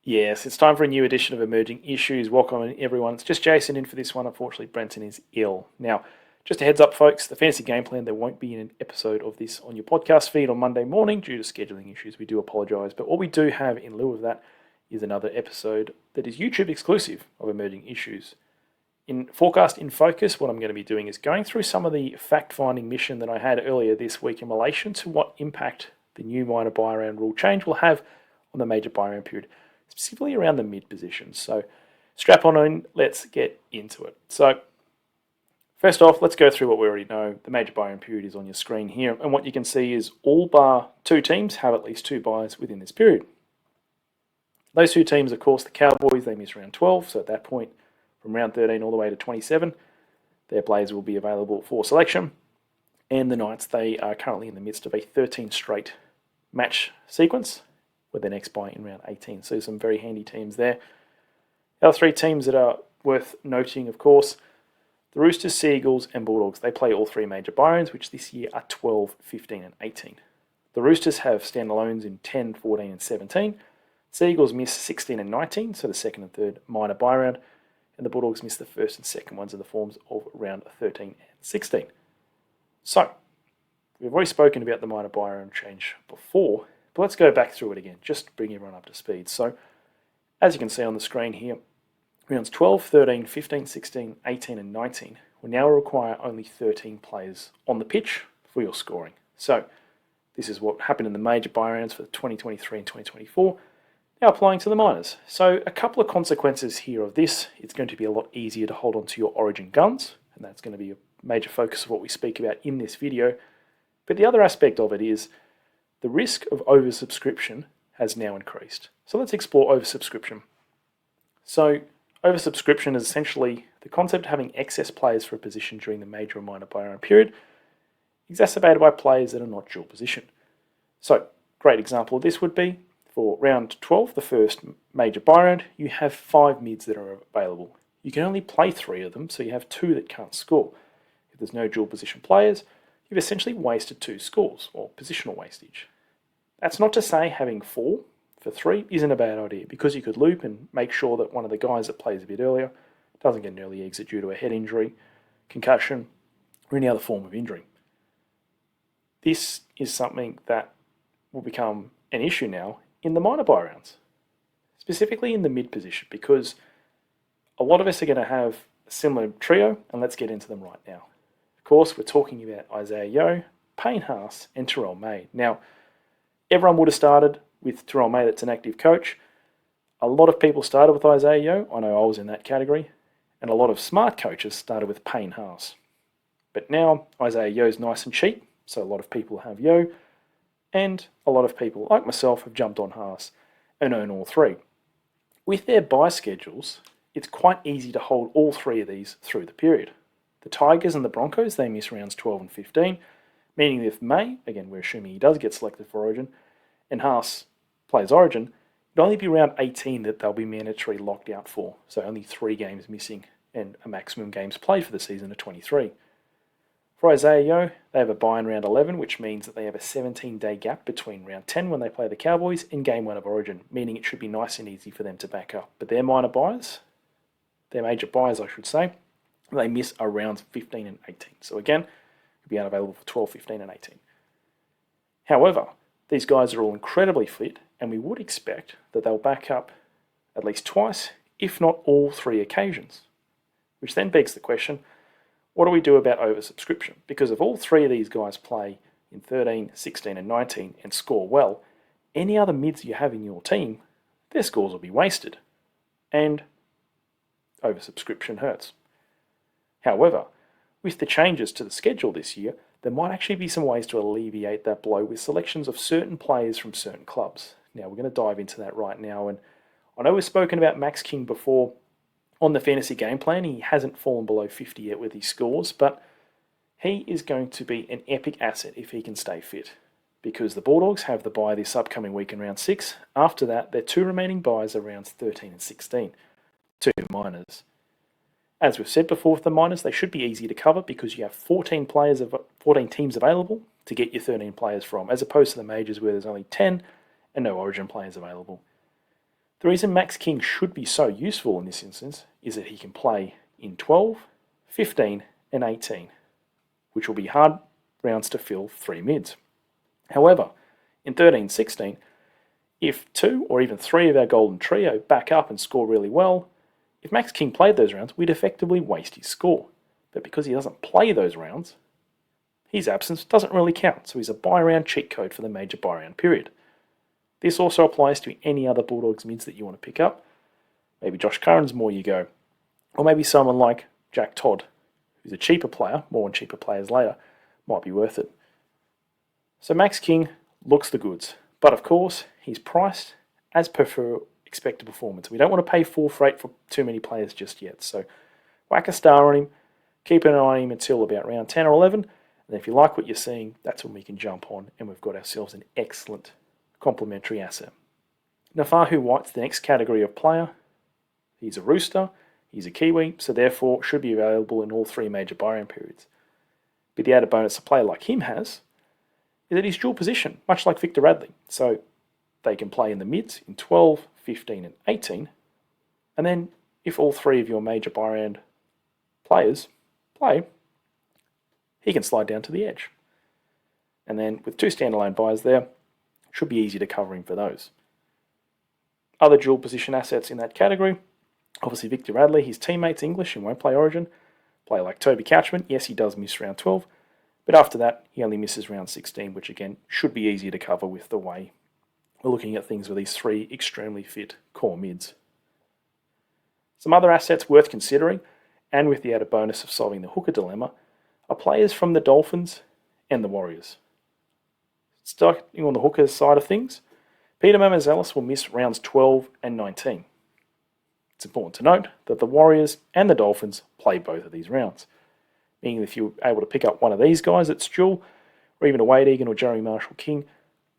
Yes, it's time for a new edition of Emerging Issues. Welcome everyone. It's just Jason in for this one. Unfortunately, Brenton is ill. Now, just a heads up, folks, the fantasy game plan, there won't be an episode of this on your podcast feed on Monday morning due to scheduling issues. We do apologise. But what we do have in lieu of that is another episode that is YouTube exclusive of Emerging Issues. In Forecast in Focus, what I'm going to be doing is going through some of the fact-finding mission that I had earlier this week in relation to what impact the new minor buy-around rule change will have on the major buy-around period, specifically around the mid positions. So strap on in, let's get into it. So first off, let's go through what we already know. The major buy-in period is on your screen here, and what you can see is all bar two teams have at least two buys within this period. Those two teams, of course, the Cowboys, they miss round 12, so at that point, from round 13 all the way to 27, their players will be available for selection. And the Knights, they are currently in the midst of a 13 straight match sequence, with their next buy in round 18. So some very handy teams there. The other three teams that are worth noting, of course, the Roosters, Seagulls and Bulldogs. They play all three major buy-ins, which this year are 12, 15 and 18. The Roosters have standalones in 10, 14 and 17. Seagulls miss 16 and 19, so the second and third minor buy-round. And the Bulldogs miss the first and second ones in the forms of round 13 and 16. So, we've already spoken about the minor buy-round change before, but let's go back through it again, just to bring everyone up to speed. So, as you can see on the screen here, rounds 12, 13, 15, 16, 18 and 19 will now require only 13 players on the pitch for your scoring. So, this is what happened in the major buy-rounds for 2023 and 2024, now applying to the minors. So, a couple of consequences here of this. It's going to be a lot easier to hold on to your origin guns, and that's going to be a major focus of what we speak about in this video. But the other aspect of it is the risk of oversubscription has now increased. So let's explore oversubscription. So oversubscription is essentially the concept of having excess players for a position during the major or minor buy-round period, exacerbated by players that are not dual position. So great example of this would be for round 12, the first major buy-round, you have 5 mids that are available. You can only play 3 of them, so you have 2 that can't score. If there's no dual position players, you've essentially wasted 2 scores, or positional wastage. That's not to say having 4 for 3 isn't a bad idea, because you could loop and make sure that one of the guys that plays a bit earlier doesn't get an early exit due to a head injury, concussion, or any other form of injury. This is something that will become an issue now in the minor buy rounds, specifically in the mid position, because a lot of us are going to have a similar trio, and let's get into them right now. Of course, we're talking about Isaah Yeo, Payne, Haas, and Terrell. Now, everyone would have started with Terrell, that's an active coach. A lot of people started with Isaah Yeo. I know I was in that category. And a lot of smart coaches started with Payne, Haas. But now, Isaah Yeo's nice and cheap, so a lot of people have Yeo. And a lot of people, like myself, have jumped on Haas and own all 3. With their buy schedules, it's quite easy to hold all 3 of these through the period. The Tigers and the Broncos, they miss rounds 12 and 15, meaning if May, again we're assuming he does get selected for Origin, and Haas plays Origin, it'll only be round 18 that they'll be mandatory locked out for, so only 3 games missing and a maximum games played for the season of 23. For Isaah Yeo, they have a bye in round 11, which means that they have a 17-day gap between round 10 when they play the Cowboys and game 1 of Origin, meaning it should be nice and easy for them to back up. But their minor buys, their major buys I should say, they miss are rounds 15 and 18. So again, it'll be unavailable for 12, 15 and 18. However, these guys are all incredibly fit, and we would expect that they'll back up at least twice, if not all 3 occasions. Which then begs the question, what do we do about oversubscription? Because if all 3 of these guys play in 13, 16 and 19 and score well, any other mids you have in your team, their scores will be wasted. And oversubscription hurts. However, with the changes to the schedule this year, there might actually be some ways to alleviate that blow with selections of certain players from certain clubs. Now, we're going to dive into that right now. And I know we've spoken about Max King before on the fantasy game plan. He hasn't fallen below 50 yet with his scores, but he is going to be an epic asset if he can stay fit, because the Bulldogs have the bye this upcoming week in round 6. After that, their 2 remaining byes are rounds 13 and 16, 2 minors. As we've said before with the minors, they should be easy to cover because you have 14 teams available to get your 13 players from, as opposed to the majors where there's only 10 and no Origin players available. The reason Max King should be so useful in this instance is that he can play in 12, 15 and 18, which will be hard rounds to fill 3 mids. However, in 13-16, if 2 or even 3 of our golden trio back up and score really well, if Max King played those rounds, we'd effectively waste his score. But because he doesn't play those rounds, his absence doesn't really count, so he's a buy-round cheat code for the major buy-round period. This also applies to any other Bulldogs mids that you want to pick up. Maybe Josh Curran's more you go. Or maybe someone like Jack Todd, who's a cheaper player, more on cheaper players later, might be worth it. So Max King looks the goods, but of course, he's priced as per expected performance. We don't want to pay full freight for too many players just yet, so whack a star on him, keep an eye on him until about round 10 or 11, and if you like what you're seeing, that's when we can jump on, and we've got ourselves an excellent complementary asset. Nafahu White's the next category of player. He's a rooster, he's a Kiwi, so therefore should be available in all 3 major buy-round periods. But the added bonus a player like him has is that he's dual position, much like Victor Radley. So they can play in the mids in 12, 15 and 18, and then if all 3 of your major buy-round players play, he can slide down to the edge. And then with 2 standalone buys there, should be easy to cover him for those. Other dual position assets in that category, obviously Victor Radley, his teammate's English and won't play Origin. Player like Toby Couchman, yes, he does miss round 12, but after that, he only misses round 16, which again, should be easier to cover with the way we're looking at things with these 3 extremely fit core mids. Some other assets worth considering, and with the added bonus of solving the hooker dilemma, are players from the Dolphins and the Warriors. Starting on the hooker side of things, Peter Mamouzelos will miss rounds 12 and 19. It's important to note that the Warriors and the Dolphins play both of these rounds, meaning if you're able to pick up one of these guys at dual, or even a Wade Egan or Jeremy Marshall-King,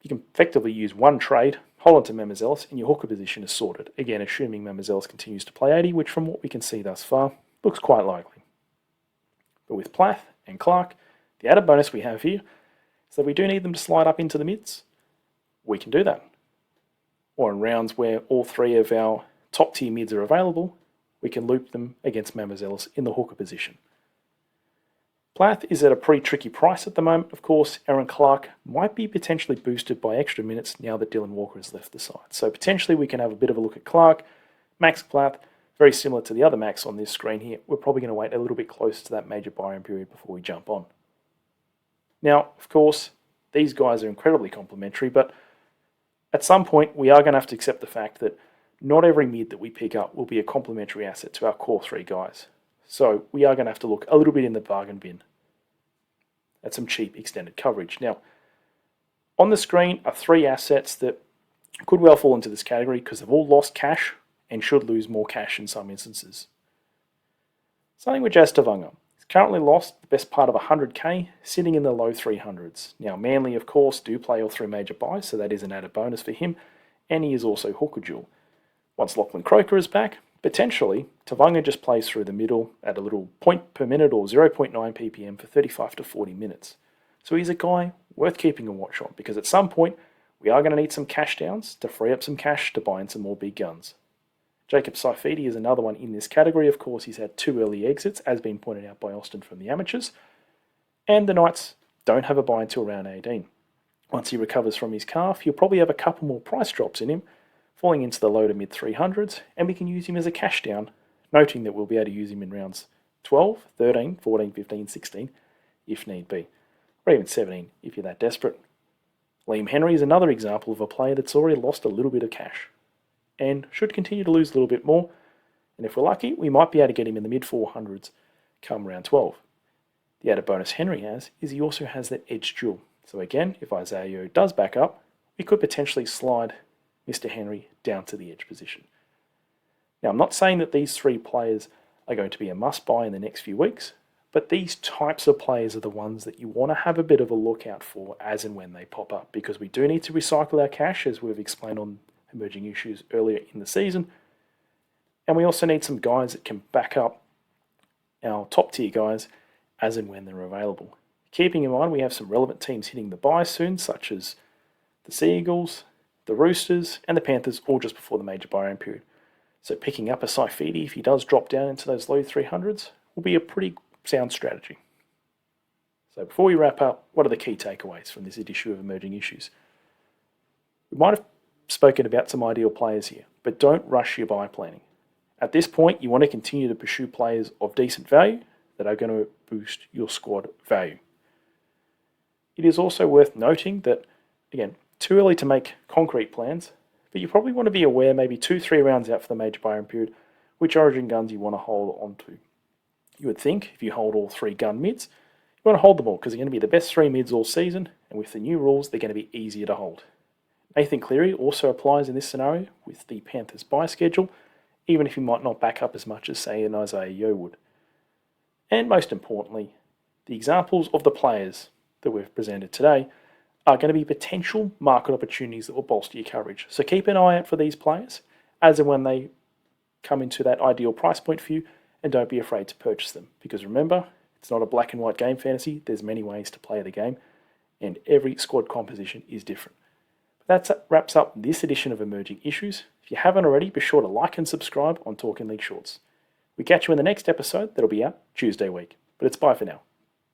you can effectively use one trade, hold on to Mamouzelos, and your hooker position is sorted. Again, assuming Mamouzelos continues to play 80, which from what we can see thus far, looks quite likely. But with Plath and Clark, the added bonus we have here is that we do need them to slide up into the mids. We can do that. Or in rounds where all 3 of our top tier mids are available, we can loop them against Mamouzelos in the hooker position. Plath is at a pretty tricky price at the moment. Of course, Aaron Clark might be potentially boosted by extra minutes now that Dylan Walker has left the side. So potentially we can have a bit of a look at Clark. Max Plath, very similar to the other Max on this screen here. We're probably going to wait a little bit closer to that major buy-in period before we jump on. Now, of course, these guys are incredibly complementary, but at some point we are going to have to accept the fact that not every mid that we pick up will be a complementary asset to our core 3 guys. So we are going to have to look a little bit in the bargain bin at some cheap extended coverage. Now, on the screen are 3 assets that could well fall into this category because they've all lost cash and should lose more cash in some instances. Starting with Jazz Tavanga. He's currently lost the best part of 100k, sitting in the low 300s. Now, Manly, of course, do play all 3 major buys, so that is an added bonus for him, and he is also hooker dual. Once Lachlan Croker is back, potentially, Tavanga just plays through the middle at a little point per minute or 0.9 ppm for 35 to 40 minutes. So he's a guy worth keeping a watch on, because at some point, we are going to need some cash downs to free up some cash to buy in some more big guns. Jacob Saifidi is another one in this category. Of course, he's had 2 early exits, as been pointed out by Austin from the amateurs. And the Knights don't have a buy until round 18. Once he recovers from his calf, he'll probably have a couple more price drops in him, falling into the low to mid 300s, and we can use him as a cash down, noting that we'll be able to use him in rounds 12, 13, 14, 15, 16, if need be, or even 17 if you're that desperate. Liam Henry is another example of a player that's already lost a little bit of cash, and should continue to lose a little bit more, and if we're lucky, we might be able to get him in the mid 400s come round 12. The added bonus Henry has is he also has that edge dual. So again, if Isaah Yeo does back up, we could potentially slide Mr. Henry down to the edge position. Now, I'm not saying that these 3 players are going to be a must-buy in the next few weeks, but these types of players are the ones that you want to have a bit of a look out for as and when they pop up, because we do need to recycle our cash, as we've explained on emerging issues earlier in the season, and we also need some guys that can back up our top-tier guys as and when they're available. Keeping in mind we have some relevant teams hitting the buy soon, such as the Sea Eagles, the Roosters, and the Panthers all just before the major buy-in period. So picking up Isaah Yeo, if he does drop down into those low 300s, will be a pretty sound strategy. So before we wrap up, what are the key takeaways from this issue of emerging issues? We might have spoken about some ideal players here, but don't rush your buy planning. At this point, you want to continue to pursue players of decent value that are going to boost your squad value. It is also worth noting that, again, too early to make concrete plans, but you probably want to be aware maybe 2-3 rounds out for the major buy-in period, which origin guns you want to hold on to. You would think if you hold all 3 gun mids, you want to hold them all because they're going to be the best 3 mids all season, and with the new rules, they're going to be easier to hold. Nathan Cleary also applies in this scenario with the Panthers buy schedule, even if he might not back up as much as, say, an Isaah Yeo would. And most importantly, the examples of the players that we've presented today are going to be potential market opportunities that will bolster your coverage. So keep an eye out for these players as and when they come into that ideal price point for you, and don't be afraid to purchase them. Because remember, it's not a black and white game fantasy. There's many ways to play the game, and every squad composition is different. But that wraps up this edition of Emerging Issues. If you haven't already, be sure to like and subscribe on Talking League Shorts. We catch you in the next episode that'll be out Tuesday week. But it's bye for now.